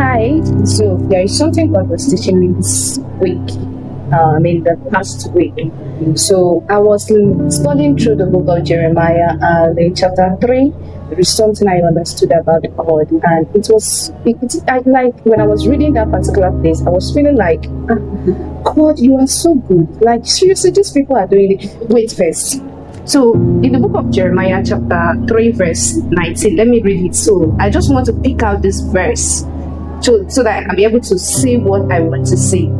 Hi. So there is something God was teaching me this week. The past week. So I was studying through the book of Jeremiah, and in chapter 3, there is something I understood about God, and like when I was reading that particular place, I was feeling like, God, you are so good. Like seriously, these people are doing it. Wait first. So in the book of Jeremiah, chapter 3, verse 19, let me read it. So I just want to pick out this verse so that I can be able to say what I want to say.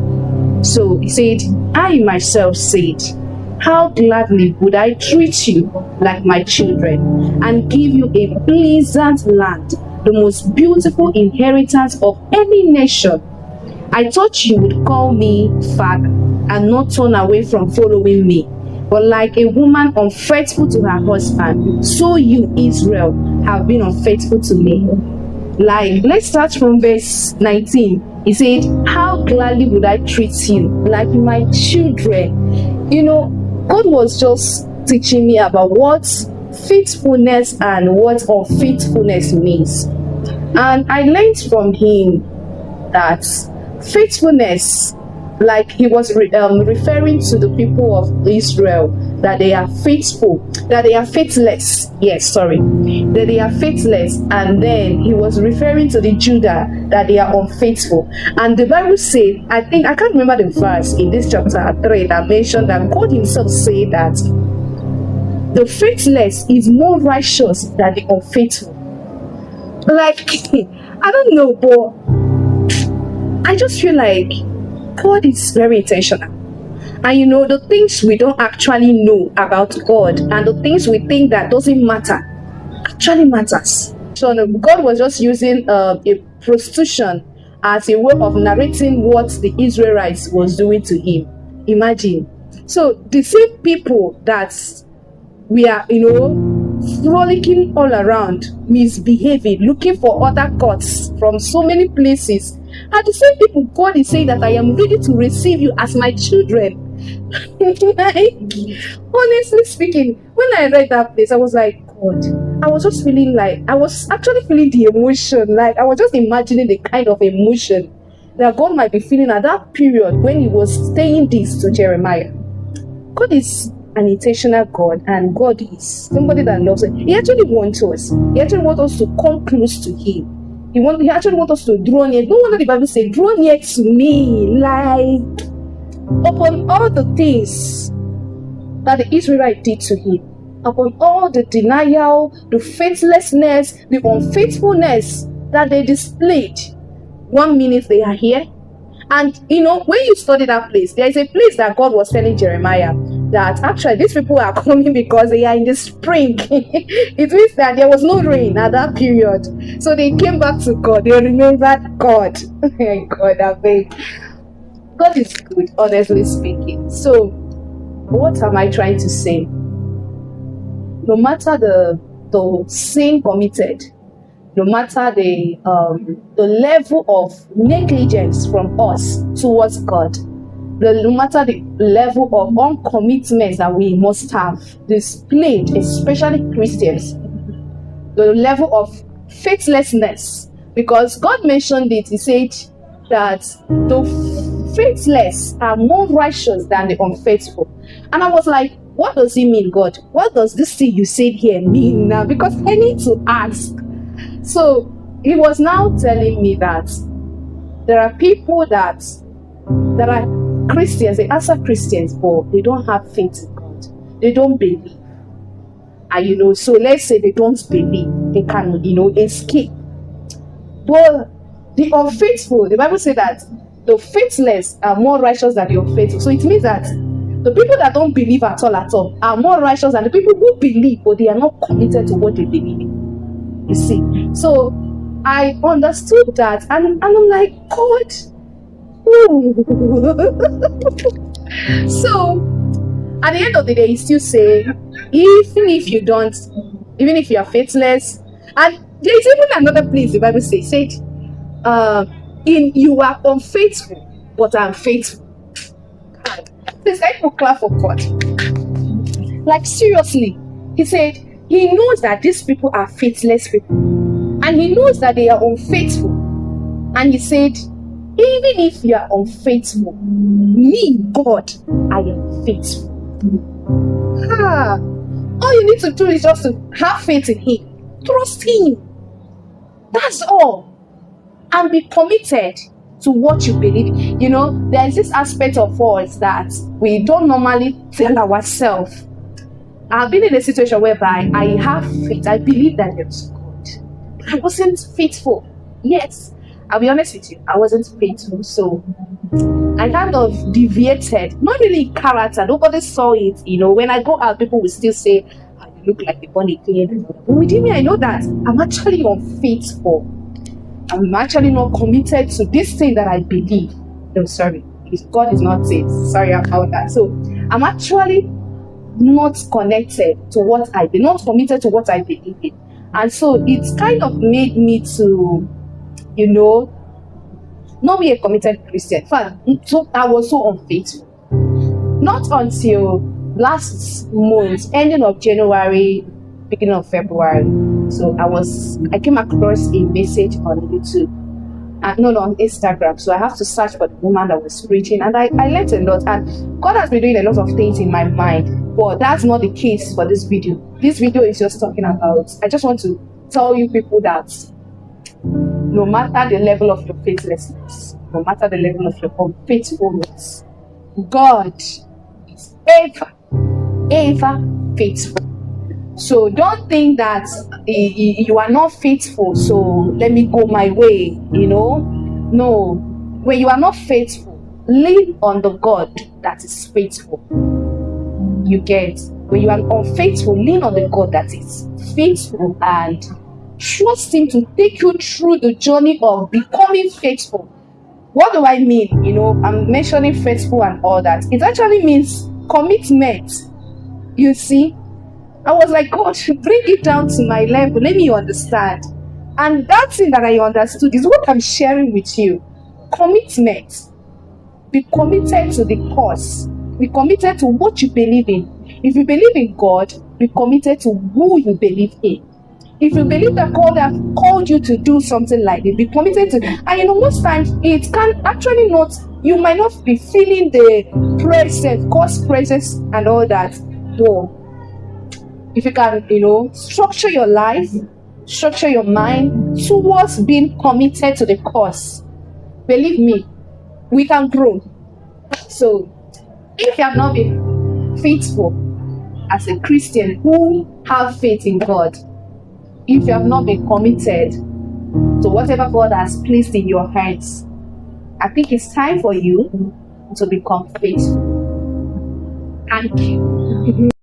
So he said, I myself said, how gladly would I treat you like my children and give you a pleasant land, the most beautiful inheritance of any nation. I thought you would call me Father and not turn away from following me. But like a woman unfaithful to her husband, so you, Israel, have been unfaithful to me. Like, let's start from verse 19. He said, how gladly would I treat you like my children? You know, God was just teaching me about what faithfulness and what unfaithfulness means. And I learned from him that faithfulness, like he was referring to the people of Israel, that they are faithful, that they are faithless. Yes, sorry, that they are faithless. And then he was referring to the Judah, that they are unfaithful. And the Bible said, I can't remember the verse in this chapter 3 that mentioned that God himself said that the faithless is more righteous than the unfaithful. Like, I don't know, but I just feel like God is very intentional. And you know, the things we don't actually know about God and the things we think that doesn't matter actually matters. So God was just using a prostitution as a way of narrating what the Israelites was doing to him. Imagine. So the same people that we are, frolicking all around, misbehaving, looking for other gods from so many places, are the same people God is saying that I am ready to receive you as my children. Like, honestly speaking, when I read that place, I was like, God, I was just feeling like, I was actually feeling the emotion. Like, I was just imagining the kind of emotion that God might be feeling at that period when he was saying this to Jeremiah. God is an intentional God, and God is somebody that loves us. He actually wants us. He actually wants us to come close to him. He actually wants us to draw near. No wonder the Bible says, draw near to me. Like, upon all the things that the Israelites did to him, upon all the denial, the faithlessness, the unfaithfulness that they displayed, 1 minute they are here. And when you study that place, there is a place that God was telling Jeremiah that actually these people are coming because they are in the spring. It means that there was no rain at that period. So they came back to God. They remembered God. God, I beg. God is good, honestly speaking. So, what am I trying to say? No matter the sin committed, no matter the level of negligence from us towards God, no matter the level of uncommitment that we must have displayed, especially Christians, the level of faithlessness, because God mentioned it. He said that the faithless are more righteous than the unfaithful. And I was like, what does it mean, God? What does this thing you said here mean now? Because I need to ask. So he was now telling me that there are people that are Christians, they answer Christians, but they don't have faith in God. They don't believe. And so let's say they don't believe, they can, escape. But the unfaithful, the Bible says that the faithless are more righteous than the unfaithful. So it means that the people that don't believe at all are more righteous than the people who believe, but they are not committed to what they believe in. You see? So I understood that, and I'm like, God. So at the end of the day, he still say, even if you are faithless, and there is even another place the Bible said, you are unfaithful, but I'm faithful. Please, I will clap for God. Like seriously, he said he knows that these people are faithless people, and he knows that they are unfaithful. And he said, even if you are unfaithful, me, God, I am faithful. All you need to do is just to have faith in him. Trust him. That's all. And be committed to what you believe. You know, there's this aspect of us that we don't normally tell ourselves. I've been in a situation whereby I have faith. I believe that there's God. But I wasn't faithful. Yes, I'll be honest with you. I wasn't faithful. So I kind of deviated. Not really in character. Nobody saw it. You know, when I go out, people will still say, oh, you look like a born again. But within me, I know that I'm actually unfaithful. I'm actually not committed to this thing that I believe. No, sorry. God is not it. Sorry about that. So I'm actually not connected to what I believe, not committed to what I believe in. And so it's kind of made me to, you know, not be a committed Christian. In fact, so I was so unfaithful. Not until last month, ending of January, beginning of February. So I came across a message on YouTube. On Instagram. So I have to search for the woman that was preaching, and I learned a lot. And God has been doing a lot of things in my mind, but that's not the case for this video. This video is just talking about, I just want to tell you people that no matter the level of your faithlessness, no matter the level of your unfaithfulness, God is ever faithful. So don't think that you are not faithful, so let me go my way, you know. No, when you are not faithful, lean on the God that is faithful. You get? When you are unfaithful, lean on the God that is faithful and trust him to take you through the journey of becoming faithful. What do I mean? You know, I'm mentioning faithful and all that. It actually means commitment. You see, I was like, God, bring it down to my level. Let me understand. And that thing that I understood is what I'm sharing with you. Commitment. Be committed to the cause. Be committed to what you believe in. If you believe in God, be committed to who you believe in. If you believe that God has called you to do something like it, be committed to. And you know, most times it can actually not, you might not be feeling the presence, God's presence and all that. No. If you can, you know, structure your life, structure your mind towards being committed to the cause, believe me, we can grow. So, if you have not been faithful as a Christian who have faith in God, if you have not been committed to whatever God has placed in your hands, I think it's time for you to become faithful. Thank you.